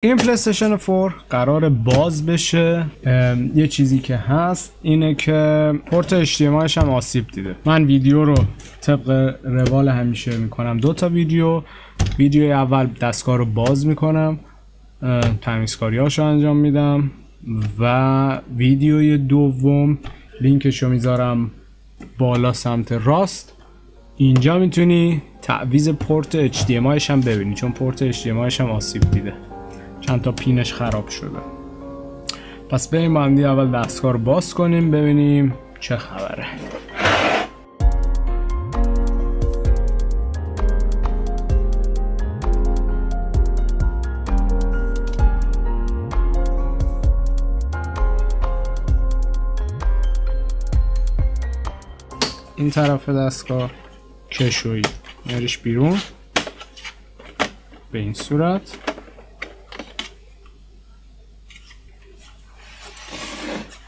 این پلیستیشن 4 قرار باز بشه. یه چیزی که هست اینه که پورت HDMIش هم آسیب دیده. من ویدیو رو طبق روال همیشه میکنم 2 تا ویدیو اول دستگاه رو باز میکنم، تمیزکاریاشو انجام میدم و ویدیوی دوم لینکش رو میذارم بالا سمت راست. اینجا میتونی تعویض پورت HDMIش هم ببینی چون پورت HDMIش هم آسیب دیده، چند تا پینش خراب شده. پس بریم با هم دیگه اول دستگاه رو باز کنیم ببینیم چه خبره. این طرف دستگاه کشویی میاریش بیرون به این صورت.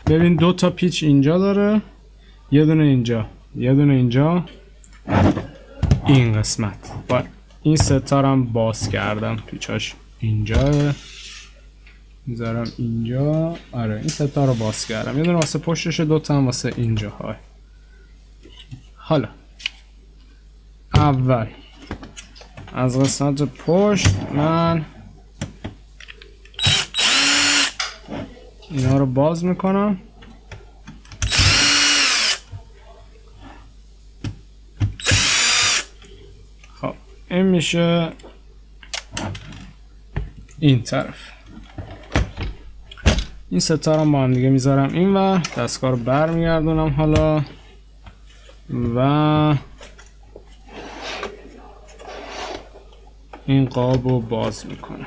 ببین 2 تا پیچ اینجا داره، یه دونه اینجا، یه دونه اینجا، این قسمت با این ستارم باز کردم، پیچاش اینجا میذارم اینجا. آره این ستار رو باز کردم، یه دونه واسه پشتش، 2 تا هم واسه اینجا های. حالا اول از قسمت پشت من اینا رو باز میکنم. خب این میشه این طرف. این ستارم با هم دیگه میذارم این و دستگاه رو برمیگردونم حالا و این قاب رو باز میکنم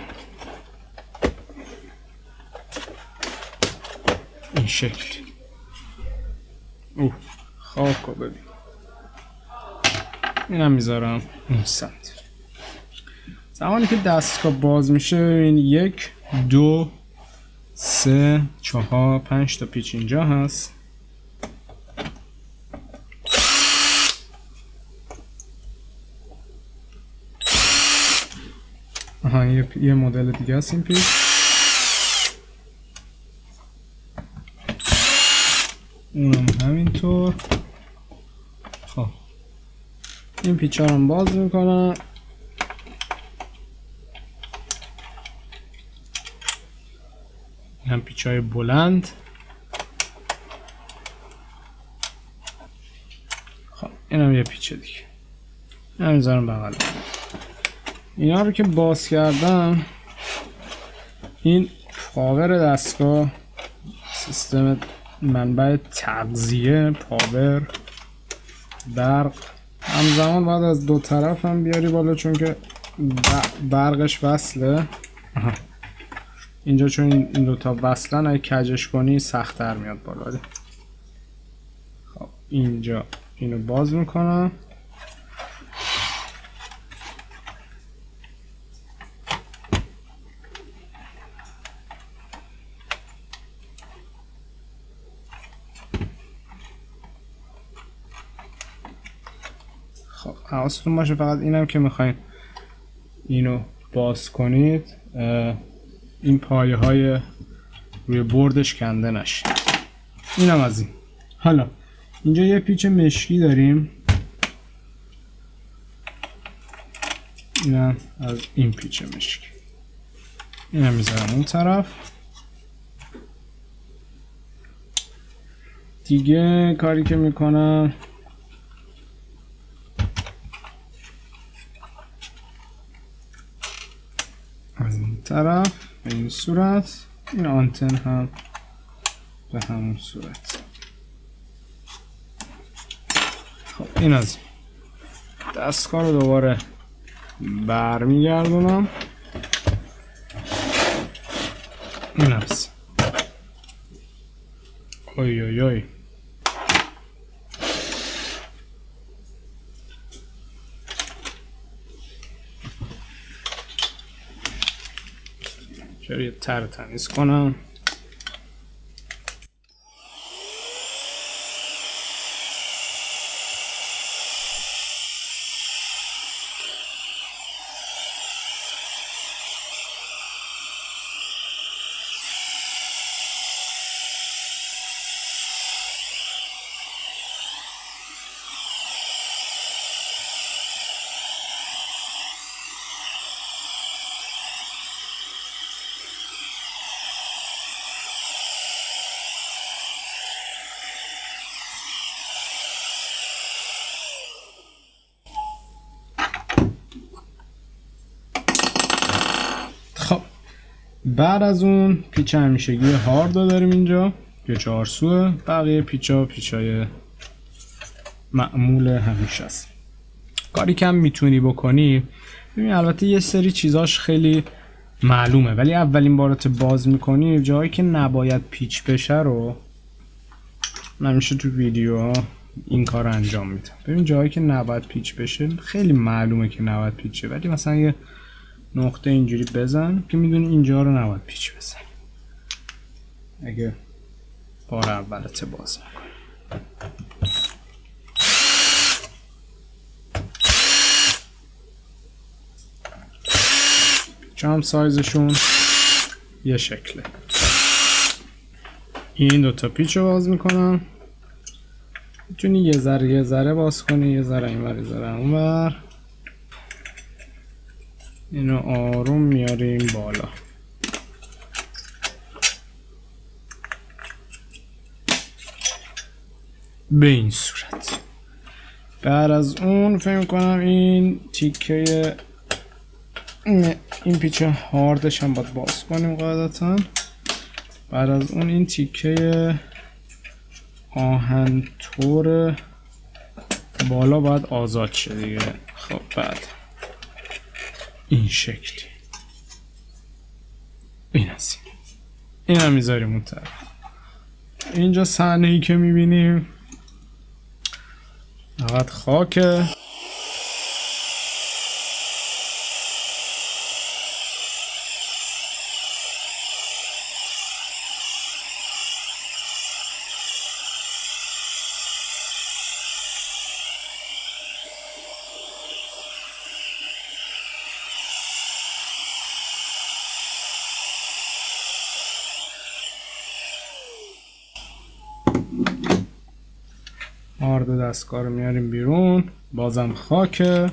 این شکلی. خاک رو ببین، اینم میذارم اون سمت. زمانی که دستگاه باز میشه ببین 1 2 3 4 5 تا پیچ اینجا هست. آها یه مدل دیگه هست این پیچ. اونم همینطور. خب این پیچ ها رو باز میکنم. این هم پیچ های بلند. خب این هم یه پیچ دیگه، این هم میذارم بغل. اینا رو که باز کردم این پاور دستگاه، سیستم منبع تغذیه، پاور، برق، همزمان باید از 2 طرف هم بیاری بالا چون که برقش وصله. اینجا چون این 2 تا وصلن اگه کجش کنی سخت تر میاد بالا. خب اینجا اینو باز میکنم. خب حواستون باشه فقط اینم که میخواین اینو باز کنید این پایه های روی بردش کنده نشه. اینم از این. حالا اینجا یه پیچ مشکی داریم، اینم از این پیچ مشکی، اینم میذارم اون طرف. دیگه کاری که میکنم از این طرف به این صورت، این آنتن هم به همون صورت. خب این از دستگاه رو دوباره برمیگردونم. این از اوی چرا یه تر تمیز کنم. بعد از اون پیچ همیشگی هارد رو داریم اینجا که 4 سوه. بقیه پیچای معمول همیشه است. کاری کم میتونی بکنی. ببین البته یه سری چیزاش خیلی معلومه ولی اولین بارت باز میکنی جایی که نباید پیچ بشه رو نمیشه تو ویدیو این کار انجام میدم. ببین جایی که نباید پیچ بشه خیلی معلومه که نباید پیچه ولی مثلا یه نقطه اینجوری بزن که میدونی اینجا رو نباید پیچ بزن اگه بار اولت باز میکنی. هم سایزشون یه شکله. این دوتا پیچ رو باز میکنم. میتونی یه ذره باز کنی، یه ذره اینور یه ذره اونور. اینو آروم میاریم بالا. به این صورت. بعد از اون فکر میکنم این تیکه این پیچ هاردش هم باید باز کنیم قاعدتا. بعد از اون این تیکه آهن‌تور بالا باید آزاد شه دیگه. خب بعد این شکلی این از این هم میذاریم اون طرف. اینجا صحنه ای که میبینیم فقط خاکه. هارد دستگاه رو میاریم بیرون. بازم خاکه.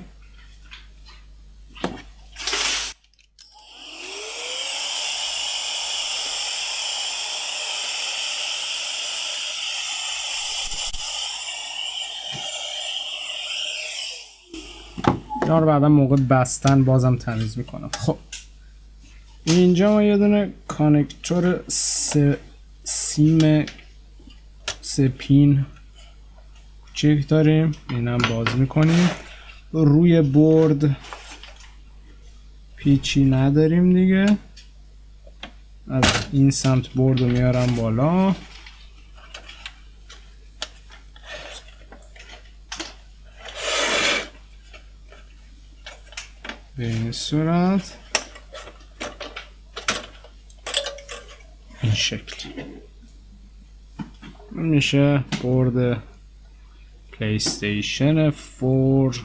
اینا رو بعدا موقع بستن بازم تمیز میکنم. خب اینجا ما یه دونه کانکتور سیم 3 پین کوچیک داریم. اینم باز میکنیم. روی بورد پیچی نداریم دیگه. از این سمت بورد رو میارم بالا. به این صورت این شکلی میشه بورد پلی استیشن 4.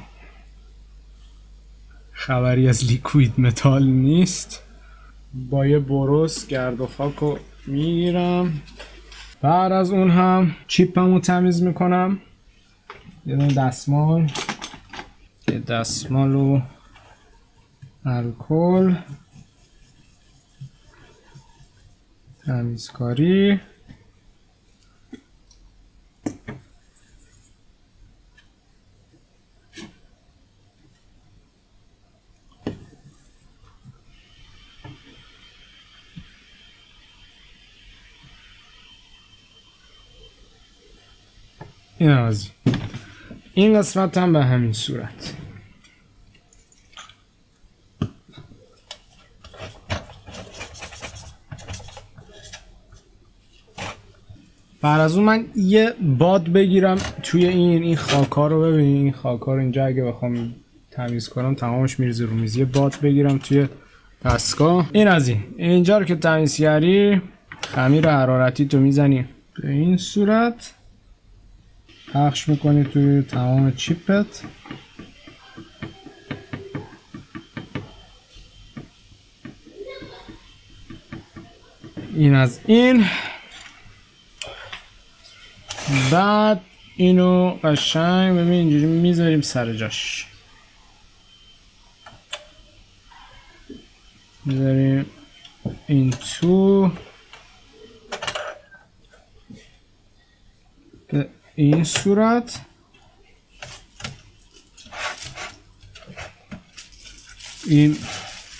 خبری از لیکوید متال نیست. با یه بروس گرد و خاک رو میگیرم. بعد از اون هم چیپم رو تمیز میکنم. یه دونه دستمال، یه دستمال و الکل، تمیزکاری. این از این قسمت هم به همین صورت. بعد از اون من یه باد بگیرم توی این خاکا رو. ببین این خاکا رو اینجا اگه بخوام تمیز کنم تمامش میریزه رو میز. یه باد بگیرم توی دستگاه. این از اینجا رو که تمیز کردی خمیر حرارتی تو میزنی به این صورت، پخش میکنی توی تمام چیپت. این از این. بعد اینو قشنگ ببین اینجوری میذاریم سر جاش. میذاریم این تو به این صورت. این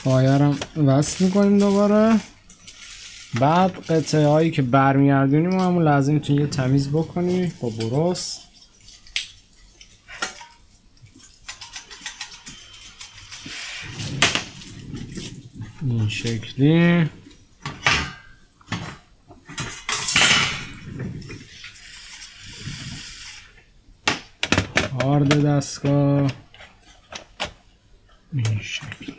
پایه رو وصل میکنیم دوباره. بعد قطعه هایی که برمیگردونیم همون لازم میتونی یه تمیز بکنی با برس. این شکلی هارد دستگاه این شکلی.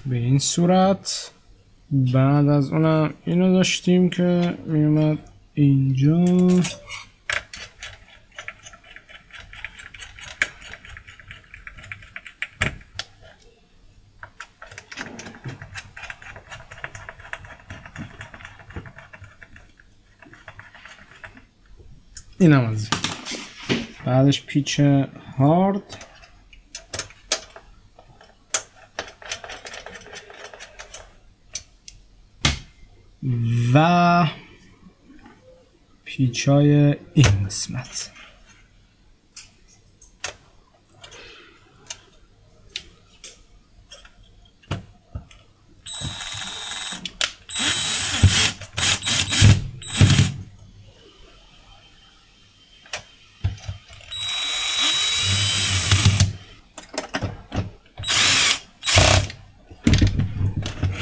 به این صورت. بعد از اونم اینو داشتیم که میومد اینجا. اینم از بعدش پیچ هارد و پیچای این قسمت.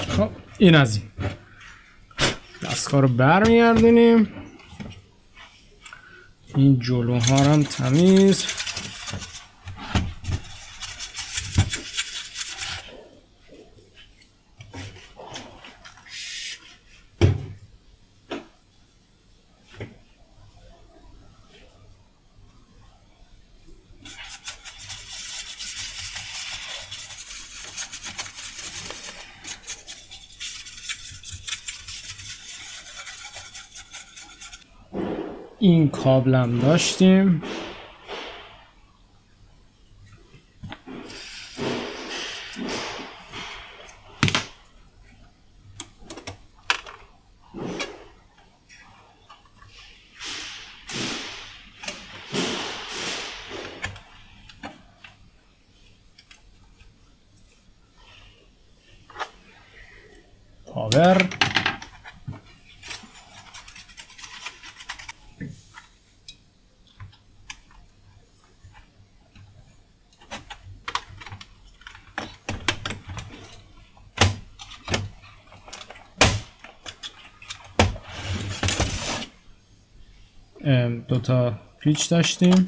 خب این از این دستگاه رو برمیگردونیم. این جلوها هم تمیز. این کابلم داشتیم. پاور. دوتا پیچ داشتیم.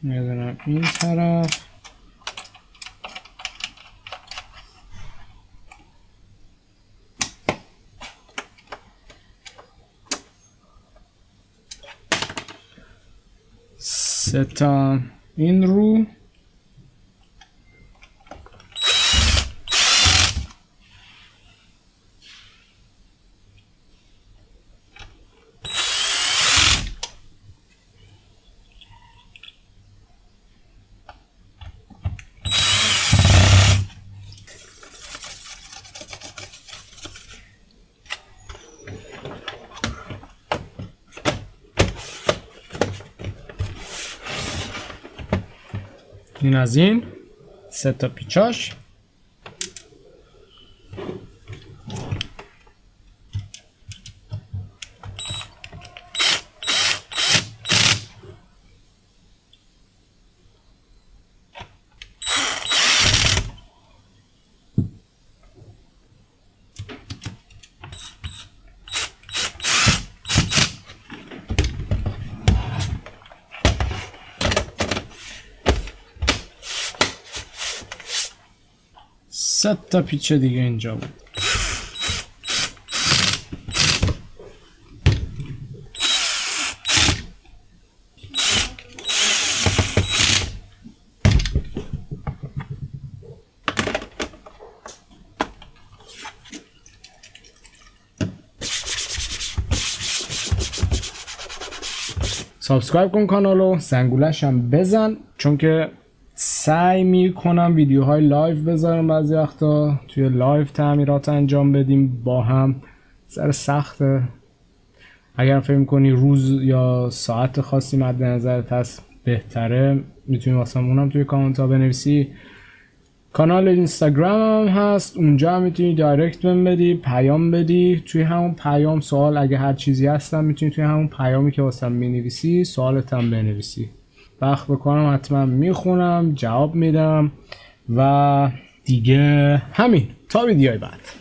میدونم این طرف. سه تا این رو. این از این سه تا پیچاش. سه تا پیچ دیگه اینجا بود. سابسکرایب کن کانالو، زنگولش هم بزن چون که 100 سعی میکنم ویدیوهای لایو بذارم، بعضی وقتا توی لایو تعمیرات انجام بدیم با هم. سر سخته، اگر فکر کنی روز یا ساعت خاصی مد نظرت هست بهتره میتونی واسه اونم توی کامنت ها بنویسی. کانال اینستاگرام هم هست، اونجا هم میتونی دایرکت بهم بدی، پیام بدی. توی همون پیام سوال اگه هر چیزی هستم میتونی توی همون پیامی که واسم مینویسی سوالت هم بنویسی. وقت بکنم حتما میخونم، جواب میدم و دیگه همین. تا ویدیوی بعد.